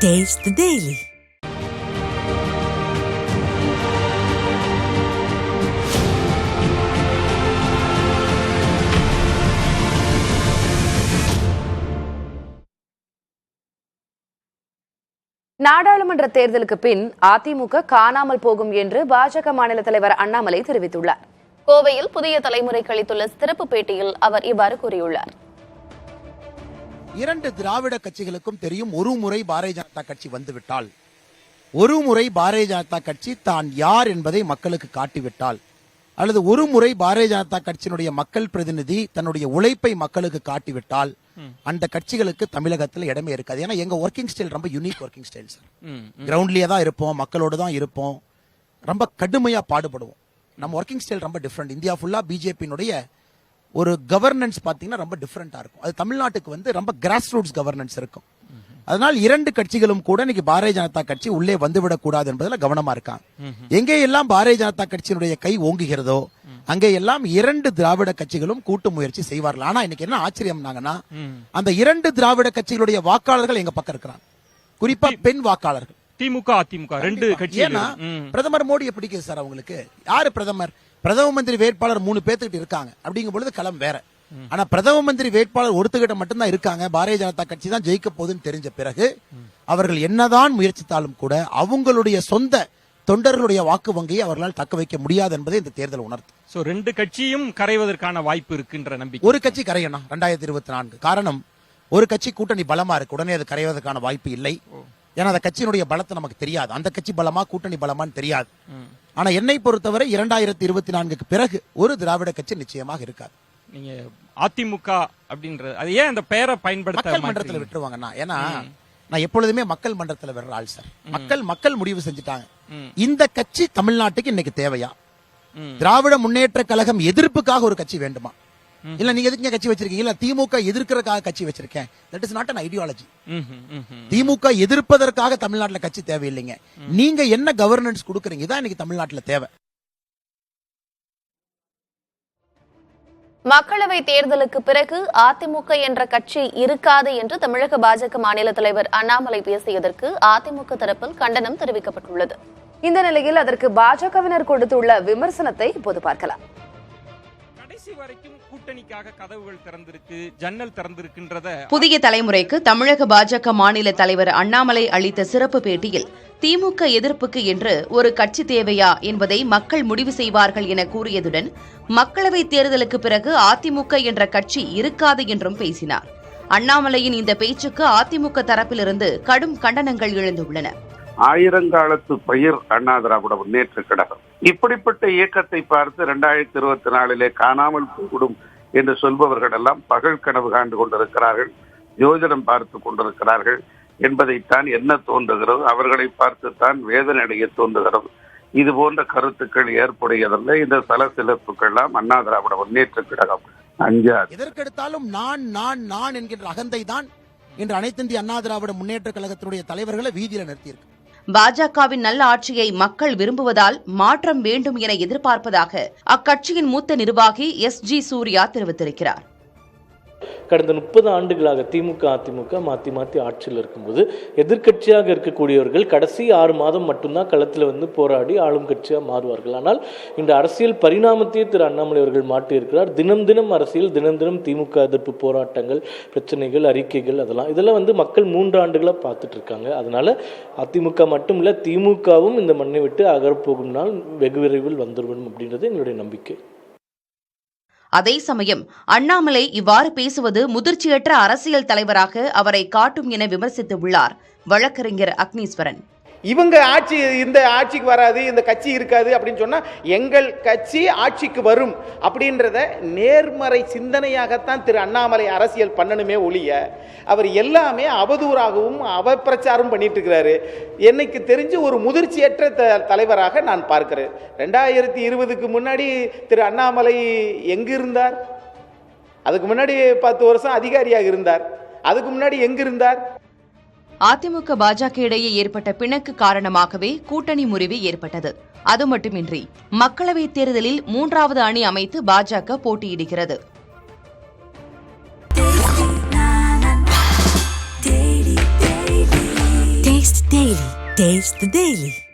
Taste the Daily. நாடாளுமன்ற தேர்தலுக்கு பின் அதிமுக காணாமல் போகும் என்று பாஜக மாநில தலைவர் அண்ணாமலை தெரிவித்துள்ளார். கோவையில் புதிய தலைமுறைக்கு அளித்துள்ள சிறப்பு பேட்டியில் அவர் இவ்வாறு கூறியுள்ளார். இரண்டு திராவிட கட்சிகளுக்கும் தெரியும், ஒரு முறை பாரதிய ஜனதா கட்சி வந்துவிட்டால், ஒரு முறை பாரதிய ஜனதா கட்சி தான் யார் என்பதை மக்களுக்கு காட்டிவிட்டால், அல்லது ஒரு முறை பாரதிய ஜனதா கட்சியினுடைய மக்கள் பிரதிநிதி தன்னுடைய உழைப்பை மக்களுக்கு காட்டிவிட்டால் அந்த கட்சிகளுக்கு தமிழகத்தில் இடமே இருக்காது. ஏன்னா எங்க ஒர்க்கிங் ஸ்டைல் ரொம்ப யூனிக் ஒர்க்கிங் ஸ்டைல் சார். கிரவுண்ட்லயே தான் இருப்போம், மக்களோடு தான் இருப்போம், ரொம்ப கடுமையா பாடுபடுவோம். நம்ம ஒர்க்கிங் ஸ்டைல் ரொம்ப டிஃப்ரெண்ட். இந்தியா ஃபுல்லா பிஜேபியினுடைய ஒரு கவர்னன்ஸ் பாத்தீங்கன்னா ரொம்ப டிஃப்ரெண்டா இருக்கும். அது தமிழ்நாட்டுக்கு வந்து ரொம்ப கிராஸ் ரூட்ஸ் கவர்னன்ஸ் இருக்கும். அதனால் இரண்டு கட்சிகளும் கூட இன்னைக்கு பாரதிய ஜனதா கட்சி உள்ளே வந்துவிடக் கூடாது என்பதில் கவனமா இருக்காங்க. எங்கே எல்லாம் பாரதிய ஜனதா கட்சியினுடைய கை ஓங்குகிறதோ அங்கே எல்லாம் இரண்டு திராவிட கட்சிகளும் கூட்டு முயற்சி செய்வார்கள். ஆனா இன்னைக்கு என்ன ஆச்சரியம்னாங்கன்னா, அந்த இரண்டு திராவிட கட்சிகளுடைய வாக்காளர்கள் எங்க பக்கம் இருக்கிறாங்க, குறிப்பா பெண் வாக்காளர்கள். திமுக அதிமுக ரெண்டு கட்சி. ஏன்னா பிரதமர் மோடி எப்படி சார் அவங்களுக்கு யாரு பிரதமர்? பிரதம மந்திரி வேட்பாளர் 3 பேர்த்துக்கிட்டு இருக்காங்க. அப்படிங்கும் பொழுது களம் வேற. ஆனா பிரதம மந்திரி வேட்பாளர் ஒருத்தகிட்ட மட்டும்தான் இருக்காங்க. பாரதிய ஜனதா கட்சி தான் ஜெயிக்க போகுதுன்னு தெரிஞ்ச பிறகு அவர்கள் என்னதான் முயற்சித்தாலும் கூட அவங்களுடைய சொந்த தொண்டர்களுடைய வாக்கு வங்கியை அவர்களால் தக்க வைக்க முடியாது என்பதை இந்த தேர்தல் உணர்த்து. சோ ரெண்டு கட்சியும் கரைவதற்கான வாய்ப்பு இருக்குன்ற நம்பிக்கை. ஒரு கட்சி கரையணும் 2024. காரணம், ஒரு கட்சி கூட்டணி பலமா இருக்கு, உடனே அது கரைவதற்கான வாய்ப்பு இல்லை. ஏன்னா அந்த கட்சியினுடைய பலத்தை நமக்கு தெரியாது, அந்த கட்சி பலமா கூட்டணி பலமான்னு தெரியாது. ஆனா என்னை பொறுத்தவரை 2024க்கு பிறகு ஒரு திராவிட கட்சி நிச்சயமாக இருக்காது. நீங்க அதிமுக அப்படின்றது அது ஏன் அந்த பெயரை பயன்படுத்த மக்கள் மன்றத்தில் விட்டுருவாங்கன்னா, ஏன்னா நான் எப்பொழுதுமே மக்கள் மன்றத்தில் விடுற ஆள் சார். மக்கள் முடிவு செஞ்சுட்டாங்க. இந்த கட்சி தமிழ்நாட்டுக்கு இன்னைக்கு தேவையா? திராவிட முன்னேற்ற கழகம் எதிர்ப்புக்காக ஒரு கட்சி வேண்டுமா? இல்ல நீங்க எதுக்கு கட்சி வச்சிருக்கீங்க? இல்ல திமுக எதிர்க்கிறதுக்காக கட்சி வச்சிருக்கேன். That is not an ideology. DMK எதிர்ப்பதற்காக தமிழ்நாட்டில் கட்சி தேவையில்லைங்க. நீங்க என்ன கவர்னன்ஸ் கொடுக்கறீங்க தான் இன்னைக்கு தமிழ்நாட்டில் தேவை. மக்களவை தேர்தலுக்கு பிறகு அதிமுக என்ற கட்சி இருக்காது என்று தமிழக பாஜக மாநில தலைவர் அண்ணாமலை பேசியதற்கு அதிமுக தரப்பில் கண்டனம் தெரிவிக்கப்பட்டுள்ளது. இந்த நிலையில் அதற்கு பாஜகவினர் கொடுத்துள்ள விமர்சனத்தை இப்போது பார்க்கலாம். கடைசி வரைக்கும் கூட்டணிக்காக கதவுகள் திறந்திருக்கு, ஜன்னல் திறந்திருக்கின்றத புதிய தலைமுறைக்கு தமிழக பாஜக மாநில தலைவர் அண்ணாமலை அளித்த சிறப்பு பேட்டியில் திமுக எதிர்ப்புக்கு என்று ஒரு கட்சி தேவையா என்பதை மக்கள் முடிவு செய்வார்கள் என கூறியதுடன் மக்களவை தேர்தலுக்கு பிறகு அதிமுக என்ற கட்சி இருக்காது என்றும் பேசினார். அண்ணாமலையின் இந்த பேச்சுக்கு அதிமுக தரப்பிலிருந்து கடும் கண்டனங்கள் எழுந்துள்ளன. ஆயிரங்காலத்து பயிர் அண்ணா திராவிட முன்னேற்ற கழகம் இப்படிப்பட்ட இயக்கத்தை பார்த்து 2024 காணாமல் போய்விடும் என்று சொல்பவர்கள் எல்லாம் பகல் கனவு காண்டு கொண்டிருக்கிறார்கள், யோஜனம் பார்த்து கொண்டிருக்கிறார்கள் என்பதைத்தான் என்ன தோன்றுகிறது. அவர்களை பார்த்துத்தான் வேதனை அடைய தோன்றுகிறது. இது போன்ற கருத்துக்கள் ஏற்புடையதல்ல. இந்த சலசிலப்புக்கெல்லாம் அண்ணா திராவிட முன்னேற்ற கழகம் அஞ்சாது. எதற்கெடுத்தாலும் நான் நான் நான் என்கின்ற அகந்தை தான் இன்று அனைத்து இந்திய அண்ணா திராவிட முன்னேற்ற கழகத்தினுடைய தலைவர்களை வீதியில நிறுத்தியிருக்கு. பாஜகவின் நல்ல ஆட்சியை மக்கள் விரும்புவதால் மாற்றம் வேண்டும் என எதிர்பார்ப்பதாக அக்கட்சியின் மூத்த நிர்வாகி SG சூர்யா தெரிவித்திருக்கிறார். கடந்த 30 ஆண்டுகளாக திமுக அதிமுக மாற்றி மாற்றி ஆட்சியில் இருக்கும்போது எதிர்க்கட்சியாக இருக்கக்கூடியவர்கள் கடைசி 6 மாதம் மட்டும்தான் களத்தில் வந்து போராடி ஆளும் கட்சியாக மாறுவார்கள். ஆனால் இந்த அரசியல் பரிணாமத்தையே திரு அண்ணாமலை அவர்கள் மாற்றியிருக்கிறார். தினம் தினம் அரசியல், தினம் தினம் திமுக எதிர்ப்பு போராட்டங்கள், பிரச்சனைகள், அறிக்கைகள், இதெல்லாம் வந்து மக்கள் 3 ஆண்டுகளாக பார்த்துட்டு இருக்காங்க. அதனால அதிமுக மட்டும் இல்லை, திமுகவும் இந்த மண்ணை விட்டு அகரப்போகும் நாள் வெகு விரைவில் வந்துவிடும் அப்படின்றது எங்களுடைய நம்பிக்கை. அதே சமயம் அண்ணாமலை இவ்வாறு பேசுவது முதிர்ச்சியற்ற அரசியல் தலைவராக அவரை காட்டும் என விமர்சித்துள்ளார் வழக்கறிஞர் அக்னீஸ்வரன். இவங்க இந்த ஆட்சிக்கு வராது, இந்த கட்சி இருக்காது அப்படின்னு சொன்னா எங்கள் கட்சி ஆட்சிக்கு வரும் அப்படின்றத நேர்மறை சிந்தனையாகத்தான் திரு அண்ணாமலை அரசியல் பண்ணணுமே ஒழிய அவர் எல்லாமே அவதூறாகவும் அவப்பிரச்சாரம் பண்ணிட்டு இருக்கிறாரு. என்னைக்கு தெரிஞ்சு ஒரு முதிர்ச்சியற்ற தலைவராக நான் பார்க்கிறேன். 2020க்கு முன்னாடி திரு அண்ணாமலை எங்கு இருந்தார்? அதுக்கு முன்னாடி 10 வருஷம் அதிகாரியாக இருந்தார். அதுக்கு முன்னாடி எங்கு இருந்தார்? அதிமுக பாஜக இடையே ஏற்பட்ட பிணக்கு காரணமாகவே கூட்டணி முறிவு ஏற்பட்டது. அது மட்டுமின்றி மக்களவைத் தேர்தலில் 3வது அணி அமைத்து பாஜக போட்டியிடுகிறது. Daily. Taste the Daily.